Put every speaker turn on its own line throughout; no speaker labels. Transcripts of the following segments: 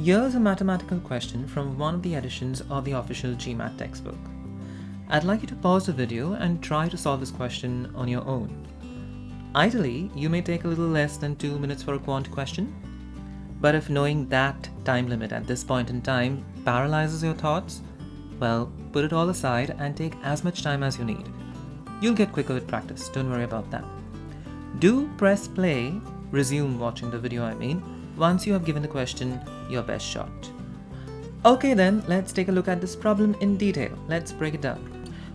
Here's a mathematical question from one of the editions of the official GMAT textbook. I'd like you to pause the video and try to solve this question on your own. Ideally, you may take a little less than 2 minutes for a quant question, but if knowing that time limit at this point in time paralyzes your thoughts, well, put it all aside and take as much time as you need. You'll get quicker with practice, don't worry about that. Do press play, resume watching the video once you have given the question your best shot. Okay then, let's take a look at this problem in detail. Let's break it down.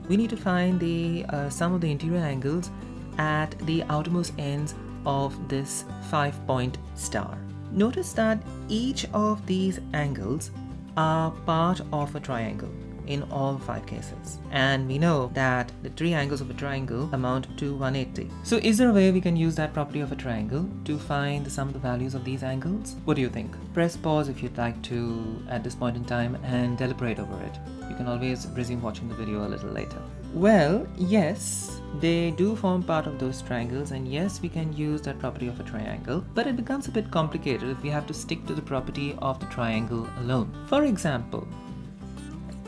We need to find the sum of the interior angles at the outermost ends of this 5-point star. Notice that each of these angles are part of a triangle in all 5 cases. And we know that the 3 angles of a triangle amount to 180. So is there a way we can use that property of a triangle to find the sum of the values of these angles? What do you think? Press pause if you'd like to at this point in time and deliberate over it. You can always resume watching the video a little later. Well, yes, they do form part of those triangles, and yes, we can use that property of a triangle, but it becomes a bit complicated if we have to stick to the property of the triangle alone. For example,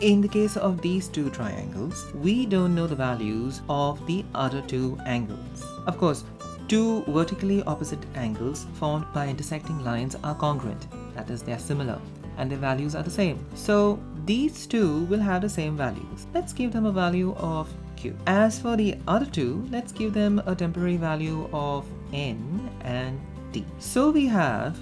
in the case of these 2 triangles, we don't know the values of the other 2 angles. Of course, 2 vertically opposite angles formed by intersecting lines are congruent, that is, they are similar, and their values are the same. So these 2 will have the same values. Let's give them a value of q. As for the other 2, let's give them a temporary value of n and t. So we have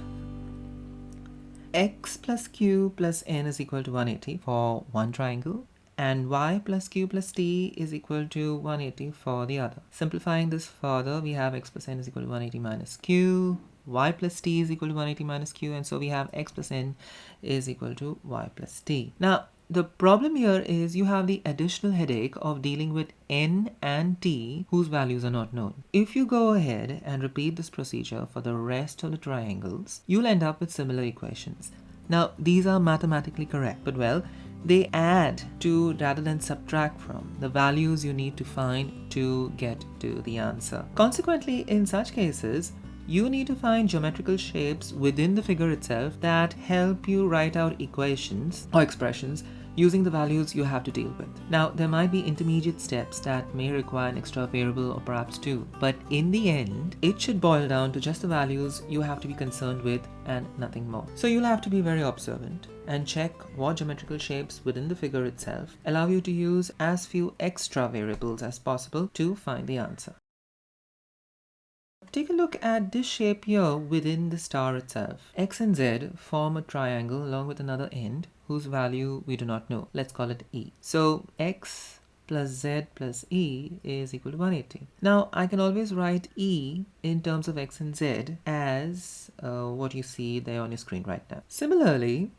x plus q plus n is equal to 180 for one triangle, and y plus q plus t is equal to 180 for the other. Simplifying this further, we have x plus n is equal to 180 minus q, y plus t is equal to 180 minus q, and so we have x plus n is equal to y plus t. Now, the problem here is you have the additional headache of dealing with n and t whose values are not known. If you go ahead and repeat this procedure for the rest of the triangles, you'll end up with similar equations. Now, these are mathematically correct, but well, they add to rather than subtract from the values you need to find to get to the answer. Consequently, in such cases, you need to find geometrical shapes within the figure itself that help you write out equations or expressions using the values you have to deal with. Now, there might be intermediate steps that may require an extra variable or perhaps 2, but in the end, it should boil down to just the values you have to be concerned with and nothing more. So you'll have to be very observant and check what geometrical shapes within the figure itself allow you to use as few extra variables as possible to find the answer. Take a look at this shape here within the star itself. X and Z form a triangle along with another end whose value we do not know. Let's call it E. So X plus Z plus E is equal to 180. Now I can always write E in terms of X and Z as what you see there on your screen right now. Similarly,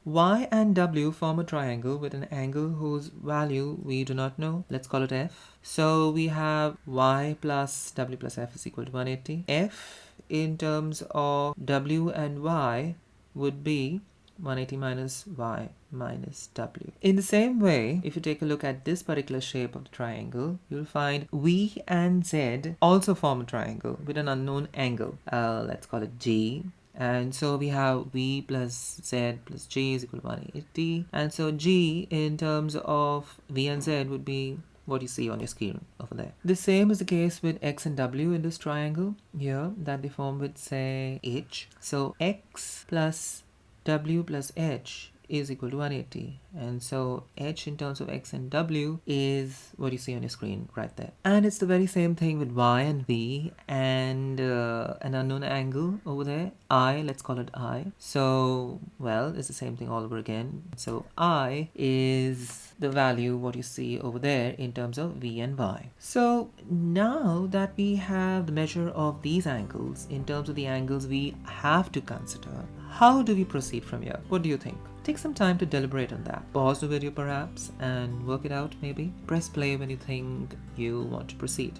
Y and W form a triangle with an angle whose value we do not know. Let's call it F. So we have Y plus W plus F is equal to 180. F in terms of W and Y would be 180 minus Y minus W. In the same way, if you take a look at this particular shape of the triangle, you'll find V and Z also form a triangle with an unknown angle. Let's call it G. And so we have V plus Z plus G is equal to 180. And so G in terms of V and Z would be what you see on your screen over there. The same is the case with X and W in this triangle here that they form with, say, H. So X plus W plus H is equal to 180, and so H in terms of X and W is what you see on your screen right there. And it's the very same thing with Y and V and an unknown angle over there, I, let's call it I. So, well, it's the same thing all over again. So I is the value what you see over there in terms of V and Y. So now that we have the measure of these angles in terms of the angles we have to consider, how do we proceed from here? What do you think? Take some time to deliberate on that. Pause the video perhaps and work it out maybe. Press play when you think you want to proceed.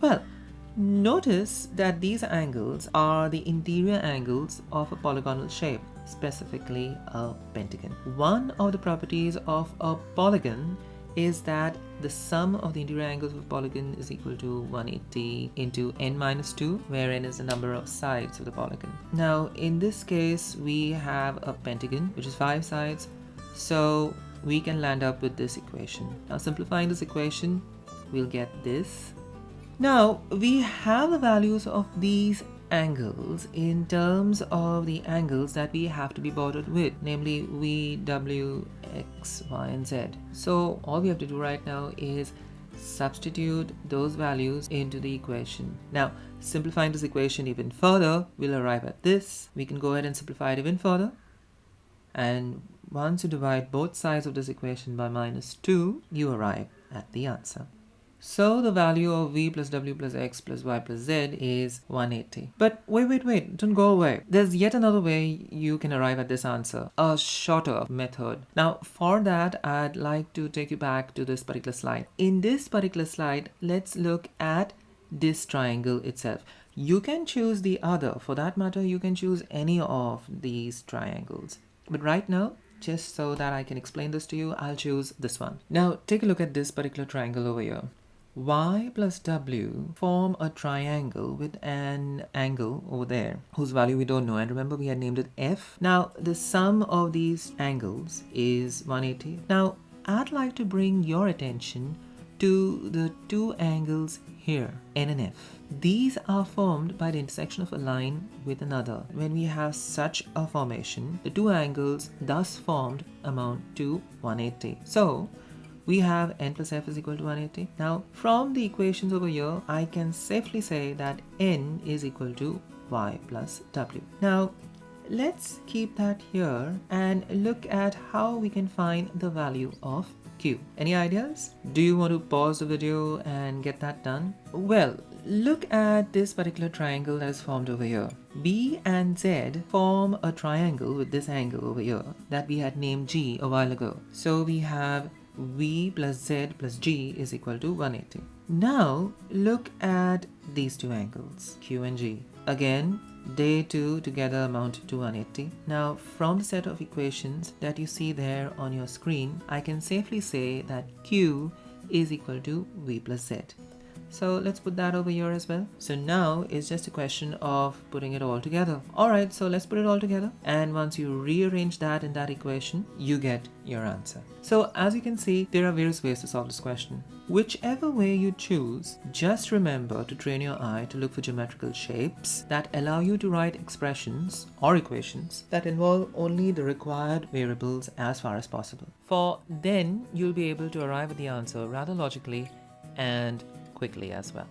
Well, notice that these angles are the interior angles of a polygonal shape, specifically a pentagon. One of the properties of a polygon is that the sum of the interior angles of a polygon is equal to 180 into n minus 2, where n is the number of sides of the polygon. Now, in this case, we have a pentagon, which is 5 sides, so we can land up with this equation. Now, simplifying this equation, we'll get this. Now, we have the values of these angles in terms of the angles that we have to be bordered with, namely V, W, X, Y, and Z. So all we have to do right now is substitute those values into the equation. Now, simplifying this equation even further, we'll arrive at this. We can go ahead and simplify it even further. And once you divide both sides of this equation by -2, you arrive at the answer. So the value of V plus W plus X plus Y plus Z is 180. But wait, don't go away. There's yet another way you can arrive at this answer, a shorter method. Now, for that, I'd like to take you back to this particular slide. In this particular slide, let's look at this triangle itself. You can choose the other. For that matter, you can choose any of these triangles. But right now, just so that I can explain this to you, I'll choose this one. Now, take a look at this particular triangle over here. Y plus W form a triangle with an angle over there whose value we don't know, and remember we had named it F. Now the sum of these angles is 180. Now I'd like to bring your attention to the two angles here, N and F. These are formed by the intersection of a line with another. When we have such a formation, the two angles thus formed amount to 180. So we have n plus f is equal to 180. Now, from the equations over here, I can safely say that n is equal to y plus w. Now, let's keep that here and look at how we can find the value of q. Any ideas? Do you want to pause the video and get that done? Well, look at this particular triangle that is formed over here. B and Z form a triangle with this angle over here that we had named G a while ago. So we have V plus Z plus G is equal to 180. Now look at these two angles, Q and G. Again, they two together amount to 180. Now from the set of equations that you see there on your screen, I can safely say that Q is equal to V plus Z. So let's put that over here as well. So now it's just a question of putting it all together. Alright, so let's put it all together. And once you rearrange that in that equation, you get your answer. So as you can see, there are various ways to solve this question. Whichever way you choose, just remember to train your eye to look for geometrical shapes that allow you to write expressions or equations that involve only the required variables as far as possible. For then you'll be able to arrive at the answer rather logically and quickly as well.